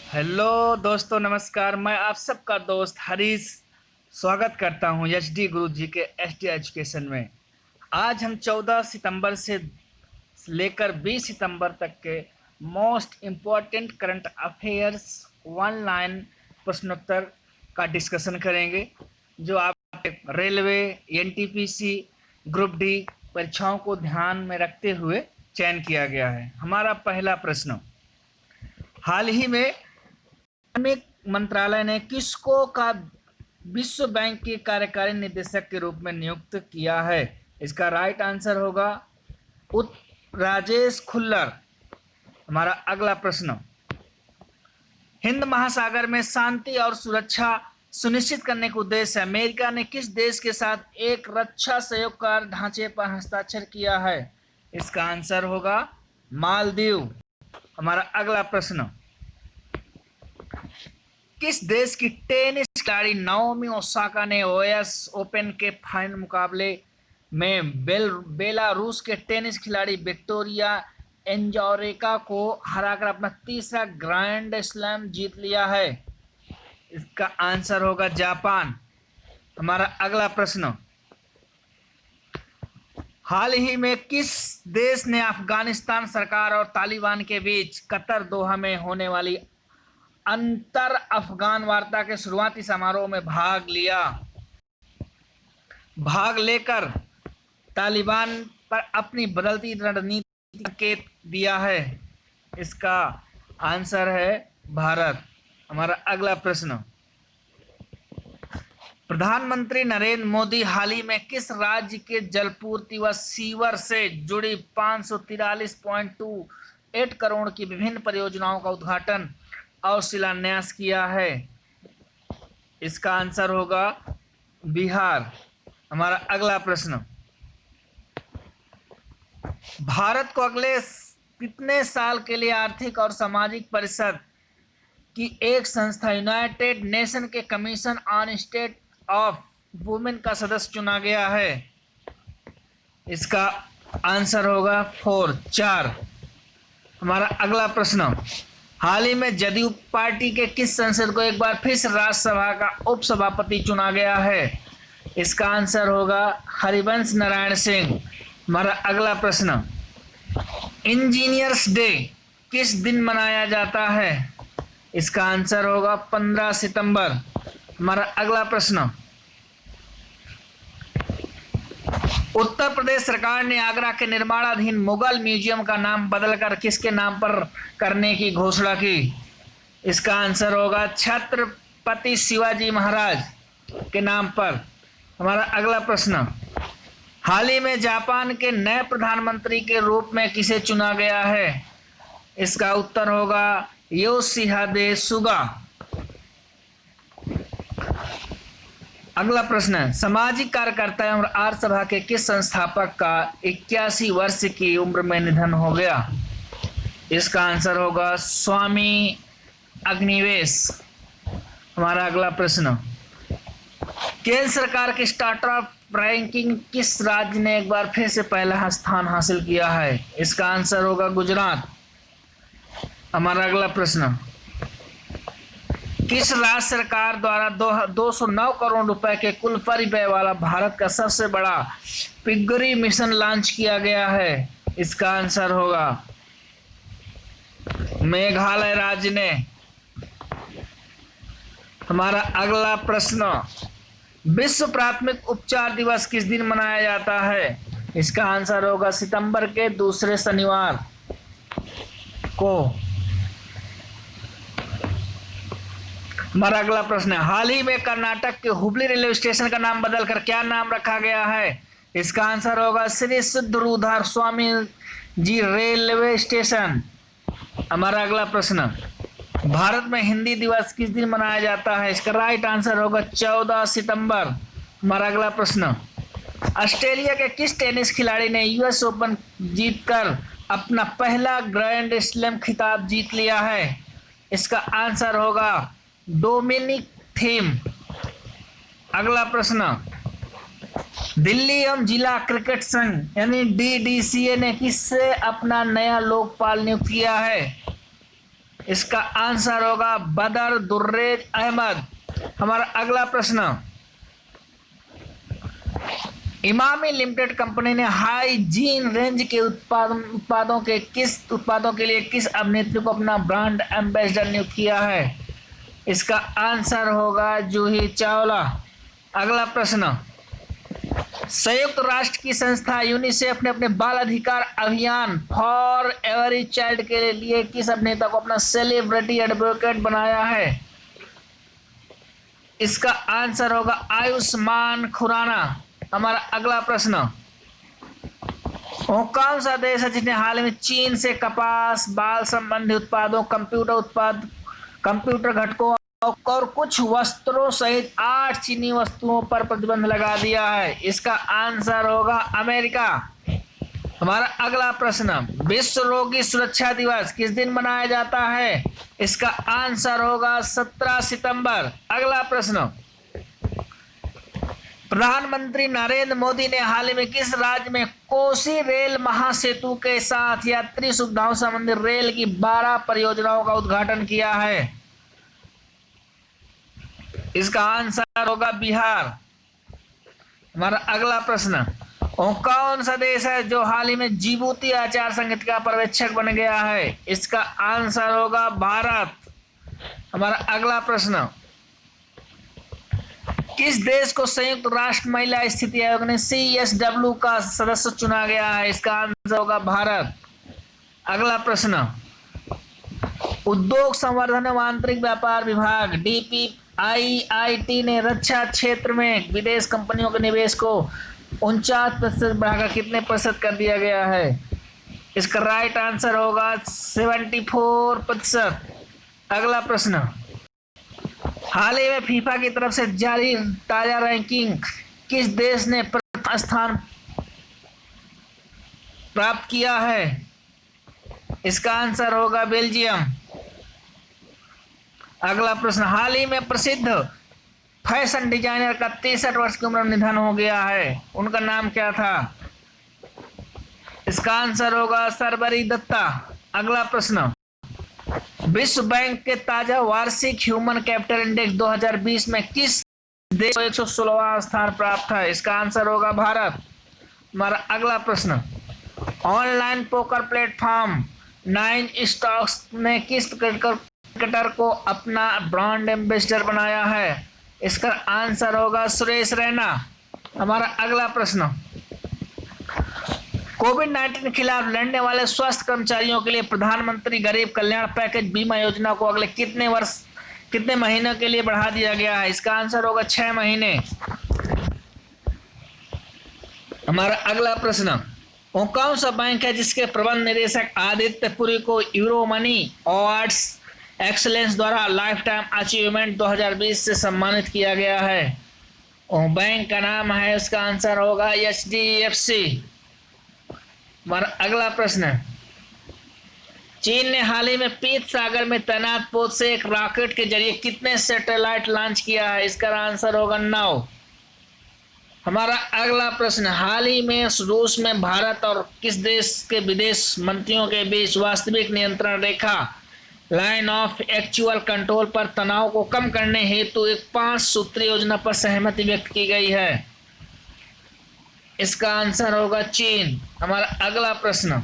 Hello दोस्तों, नमस्कार। मैं आप सबका दोस्त हरीश स्वागत करता हूं एचडी गुरु जी के एचडी एजुकेशन में। आज हम 14 सितंबर से लेकर 20 सितंबर तक के most important current affairs online प्रश्नोत्तर का डिस्कशन करेंगे, जो आप रेलवे, एनटीपीसी, ग्रुप डी परीक्षाओं को ध्यान में रखते हुए चयन किया गया है। हमारा पहला प्रश्न, हाल ही में कार्मिक मंत्रालय ने किसको का विश्व बैंक के कार्यकारी निदेशक के रूप में नियुक्त किया है? इसका राइट आंसर होगा राजेश खुल्लर। हमारा अगला प्रश्न, हिंद महासागर में शांति और सुरक्षा सुनिश्चित करने के उद्देश्य से अमेरिका ने किस देश के साथ एक रक्षा सहयोग ढांचे पर हस्ताक्षर किया है? इसका आंसर होगा मालदीव। हमारा अगला प्रश्न, किस देश की टेनिस खिलाड़ी नाओमी ओसाका ने यूएस ओपन के फाइनल मुकाबले में बेलारूस के टेनिस खिलाड़ी विक्टोरिया एंजोरेका को हराकर अपना तीसरा ग्रैंड स्लैम जीत लिया है? इसका आंसर होगा जापान। हमारा अगला प्रश्न, हाल ही में किस देश ने अफगानिस्तान सरकार और तालिबान के बीच कतर दोहा में होने वाली अंतर अफगान वार्ता के शुरुआती समारोह में भाग लेकर तालिबान पर अपनी बदलती रणनीति संकेत दिया है? इसका आंसर है भारत। हमारा अगला प्रश्न, प्रधानमंत्री नरेंद्र मोदी हाल ही में किस राज्य के जलपूर्ति व सीवर से जुड़ी 543.28 करोड़ की विभिन्न परियोजनाओं का उद्घाटन और शिलान्यास किया है? इसका आंसर होगा बिहार। हमारा अगला प्रश्न, भारत को अगले कितने साल के लिए आर्थिक और सामाजिक परिषद की एक संस्था यूनाइटेड नेशन के commission on state of women का सदस्य चुना गया है? इसका आंसर होगा 4। हमारा अगला प्रश्न, हाल ही में जदयू पार्टी के किस सांसद को एक बार फिर से राज्यसभा का उपसभापति चुना गया है? इसका आंसर होगा हरिवंश नारायण सिंह। हमारा अगला प्रश्न, इंजीनियर्स डे किस दिन मनाया जाता है? इसका आंसर होगा 15 सितंबर। हमारा अगला प्रश्न, उत्तर प्रदेश सरकार ने आगरा के निर्माणाधीन मुगल म्यूजियम का नाम बदलकर किसके नाम पर करने की घोषणा की? इसका आंसर होगा छत्रपति शिवाजी महाराज के नाम पर। हमारा अगला प्रश्न, हाल ही में जापान के नए प्रधानमंत्री के रूप में किसे चुना गया है? इसका उत्तर होगा योशिहिदे सुगा। अगला प्रश्न है, सामाजिक कार्यकर्ता एवं आर्य सभा के किस संस्थापक का 81 वर्ष की उम्र में निधन हो गया? इसका आंसर होगा स्वामी अग्निवेश। हमारा अगला प्रश्न, केंद्र सरकार की स्टार्टअप रैंकिंग किस राज्य ने एक बार फिर से पहला स्थान हासिल किया है? इसका आंसर होगा गुजरात। हमारा अगला प्रश्न, किस राज्य सरकार द्वारा 209 करोड़ रुपए के कुल परिव्यय वाला भारत का सबसे बड़ा पिगरी मिशन लॉन्च किया गया है? इसका आंसर होगा मेघालय राज्य ने। हमारा अगला प्रश्न, विश्व प्राथमिक उपचार दिवस किस दिन मनाया जाता है? इसका आंसर होगा सितंबर के दूसरे शनिवार को। हमारा अगला प्रश्न है, हाल ही में कर्नाटक के हुबली रेलवे स्टेशन का नाम बदलकर क्या नाम रखा गया है? इसका आंसर होगा श्री सिद्धरूधर स्वामी जी रेलवे स्टेशन। हमारा अगला प्रश्न, भारत में हिंदी दिवस किस दिन मनाया जाता है? इसका राइट आंसर होगा 14 सितंबर। हमारा अगला प्रश्न, ऑस्ट्रेलिया के किस टेनिस खिलाड़ी ने यूएस ओपन जीतकर अपना पहला ग्रैंड स्लैम खिताब जीत लिया है? इसका आंसर होगा डोमिनिक थीम। अगला प्रश्न, दिल्ली एवं जिला क्रिकेट संघ यानी डीडीसीए ने किससे अपना नया लोकपाल नियुक्त किया है? इसका आंसर होगा बदर दुर्रेज अहमद। हमारा अगला प्रश्न, इमामी लिमिटेड कंपनी ने हाइजीन रेंज के उत्पादों के लिए किस अभिनेत्री को अपना ब्रांड एम्बेसडर नियुक्त किया है? इसका आंसर होगा जूही चावला। अगला प्रश्न, संयुक्त राष्ट्र की संस्था यूनिसेफ ने अपने बाल अधिकार अभियान फॉर एवरी चाइल्ड के लिए किस अभिनेता को अपना सेलिब्रिटी एडवोकेट बनाया है? इसका आंसर होगा आयुष्मान खुराना। हमारा अगला प्रश्न, वो कौन सा देश है जिसने हाल में चीन से कपास, बाल संबंधी उत्पादों, कंप्यूटर घटकों और कुछ वस्त्रों सहित 8 चीनी वस्तुओं पर प्रतिबंध लगा दिया है? इसका आंसर होगा अमेरिका। हमारा अगला प्रश्न, विश्व रोगी सुरक्षा दिवस किस दिन मनाया जाता है? इसका आंसर होगा 17 सितंबर। अगला प्रश्न, प्रधानमंत्री नरेंद्र मोदी ने हाल में किस राज्य में कोसी रेल महासेतु के साथ यात्री सुविधाओं संबंधित रेल की 12 परियोजनाओं का उद्घाटन किया है? इसका आंसर होगा बिहार। हमारा अगला प्रश्न, कौन सा देश है जो हाल ही में जिबूती आचार संहिता का पर्यवेक्षक बन गया है? इसका आंसर होगा भारत। हमारा अगला प्रश्न, किस देश को संयुक्त राष्ट्र महिला स्थिति आयोग ने CSW का सदस्य चुना गया है? इसका आंसर होगा भारत। अगला प्रश्न, उद्योग संवर्धन एवं आंतरिक व्यापार विभाग DPIIT ने रक्षा क्षेत्र में विदेश कंपनियों के निवेश को 49% बढ़ाकर कितने प्रतिशत कर दिया गया है? इसका राइट आंसर होगा 74%। अगला प्रश्न, हाल ही में फीफा की तरफ से जारी ताजा रैंकिंग किस देश ने प्रथम स्थान प्राप्त किया है? इसका आंसर होगा बेल्जियम। अगला प्रश्न, हाल ही में प्रसिद्ध फैशन डिजाइनर का 63 वर्ष की उम्र में निधन हो गया है, उनका नाम क्या था? इसका आंसर होगा सर्बरी दत्ता। अगला प्रश्न, विश्व बैंक के ताजा वार्षिक ह्यूमन कैपिटल इंडेक्स 2020 में किस देश को 116वां स्थान प्राप्त है? इसका आंसर होगा भारत। हमारा अगला प्रश्न, ऑनलाइन पोकर प्लेटफॉर्म 9 स्टॉक्स ने किस क्रिकेटर को अपना ब्रांड एम्बेसडर बनाया है? इसका आंसर होगा सुरेश रैना। हमारा अगला प्रश्न, कोविड-19 के खिलाफ लड़ने वाले स्वास्थ्य कर्मचारियों के लिए प्रधानमंत्री गरीब कल्याण पैकेज बीमा योजना को अगले कितने महीनों के लिए बढ़ा दिया गया है? इसका आंसर होगा 6 महीने। हमारा अगला प्रश्न, वो कौन सा बैंक है जिसके प्रबंध निदेशक आदित्य पुरी को यूरो मनी अवार्ड्स एक्सलेंस द्वारा लाइफ टाइम अचीवमेंट 2020 से सम्मानित किया गया है? वो बैंक का नाम है, उसका आंसर होगा HDFC। हमारा अगला प्रश्न, चीन ने हाल ही में पीत सागर में तैनात पोत से एक रॉकेट के जरिए कितने सैटेलाइट लॉन्च किया है? इसका आंसर होगा 9। हमारा अगला प्रश्न, हाल ही में रूस में भारत और किस देश के विदेश मंत्रियों के बीच वास्तविक नियंत्रण रेखा लाइन ऑफ एक्चुअल कंट्रोल पर तनाव को कम करने हेतु एक 5 सूत्रीय योजना पर सहमति व्यक्त की गई है? इसका आंसर होगा चीन। हमारा अगला प्रश्न,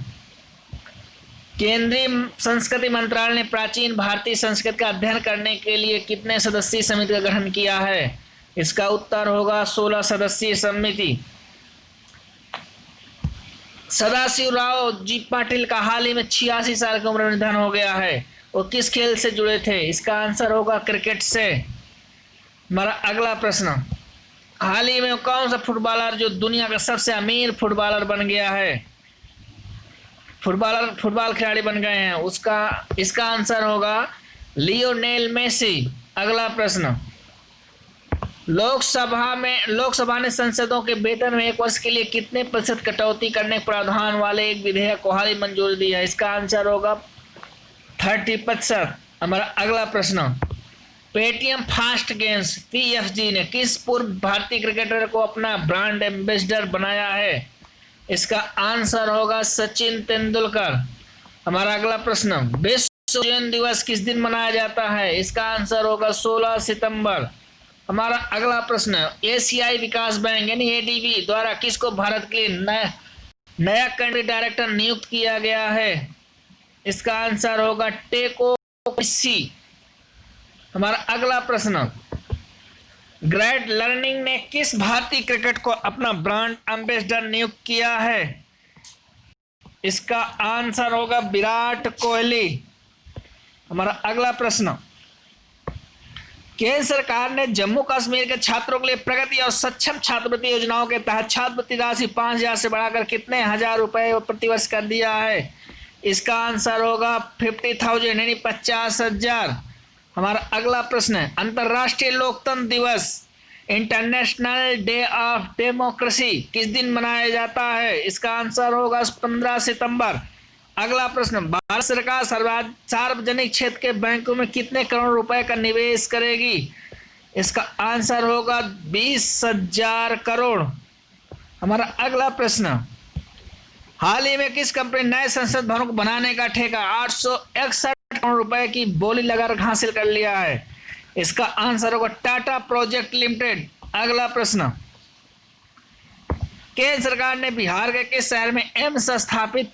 केंद्रीय संस्कृति मंत्रालय ने प्राचीन भारतीय संस्कृति का अध्ययन करने के लिए कितने सदस्यीय समिति का गठन किया है? इसका उत्तर होगा 16 सदस्यीय समिति। सदाशिवराव जी पाटिल का हाल ही में 86 साल की उम्र में निधन हो गया है, वो किस खेल से जुड़े थे? इसका आंसर होगा क्रिकेट से। हमारा अगला प्रश्न, हाल ही में कौन सा फुटबॉलर जो दुनिया का सबसे अमीर फुटबॉलर बन गया है, फुटबॉल खिलाड़ी बन गए हैं, इसका आंसर होगा लियोनेल मेसी। अगला प्रश्न, लोकसभा ने सांसदों के वेतन में 1 वर्ष के लिए कितने प्रतिशत कटौती करने के प्रावधान वाले एक विधेयक को हाल ही मंजूरी दी है? इसका आंसर होगा 30%। हमारा अगला प्रश्न, पेटीएम फास्ट गेम्स PFG ने किस पूर्व भारतीय क्रिकेटर को अपना ब्रांड एम्बेसडर बनाया है? इसका आंसर होगा सचिन तेंदुलकर। हमारा अगला प्रश्न, विश्व जन दिवस किस दिन मनाया जाता है? इसका आंसर होगा 16 सितंबर। हमारा अगला प्रश्न, एशियाई विकास बैंक यानी एडीबी द्वारा किसको भारत के लिए नया कंट्री डायरेक्टर नियुक्त किया गया है? इसका आंसर होगा टेको सी। हमारा अगला प्रश्न, ग्रेट लर्निंग ने किस भारतीय क्रिकेट को अपना ब्रांड एम्बेसडर नियुक्त किया है? इसका आंसर होगा विराट कोहली। हमारा अगला प्रश्न, केंद्र सरकार ने जम्मू कश्मीर के छात्रों के लिए प्रगति और सक्षम छात्रवृत्ति योजनाओं के तहत छात्रवृत्ति राशि 5,000 से बढ़ाकर कितने हजार रुपए प्रतिवर्ष कर दिया है? इसका आंसर होगा 50,000 यानी 50,000। हमारा अगला प्रश्न है, अंतर्राष्ट्रीय लोकतंत्र दिवस इंटरनेशनल डे ऑफ डेमोक्रेसी किस दिन मनाया जाता है? इसका आंसर होगा 15 सितंबर। अगला प्रश्न, भारत सरकार सार्वजनिक क्षेत्र के बैंकों में कितने करोड़ रुपए का निवेश करेगी? इसका आंसर होगा 20,000 करोड़। हमारा अगला प्रश्न, हाल ही में किस कंपनी नए संसद भवन को बनाने का ठेका 861 करोड़ रुपए की बोली लगाकर हासिल कर लिया है? इसका आंसर होगा टाटा प्रोजेक्ट लिमिटेड। अगला प्रश्न, केंद्र सरकार ने बिहार के किस शहर में एम्स स्थापित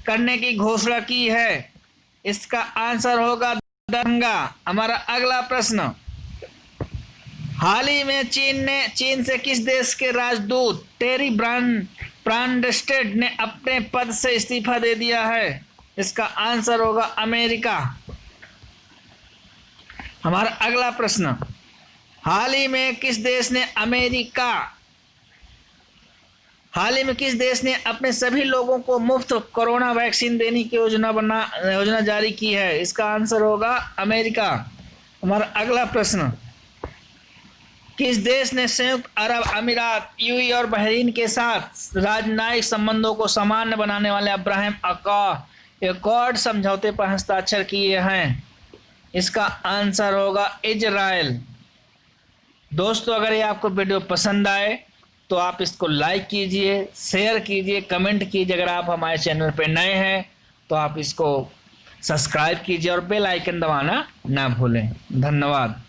करने की घोषणा की है? इसका आंसर होगा दरभंगा। हमारा अगला प्रश्न, हाल ही में चीन से किस देश के राजदूत टेरी ब्रांडस्टेड ने अपने पद से इस्तीफा दे दिया है? इसका आंसर होगा अमेरिका। हमारा अगला प्रश्न, हाल ही में किस देश ने अपने सभी लोगों को मुफ्त कोरोना वैक्सीन देने की योजना जारी की है? इसका आंसर होगा अमेरिका। हमारा अगला प्रश्न, किस देश ने संयुक्त अरब अमीरात, यूएई और बहरीन के साथ राजनयिक संबंधों को सामान्य बनाने वाले अब्राहम अकॉर्ड समझौते पर हस्ताक्षर किए हैं? इसका आंसर होगा इजराइल। दोस्तों, अगर ये आपको वीडियो पसंद आए तो आप इसको लाइक कीजिए, शेयर कीजिए, कमेंट कीजिए। अगर आप हमारे चैनल पर नए हैं तो आप इसको सब्सक्राइब कीजिए और बेल आइकन दबाना ना भूलें। धन्यवाद।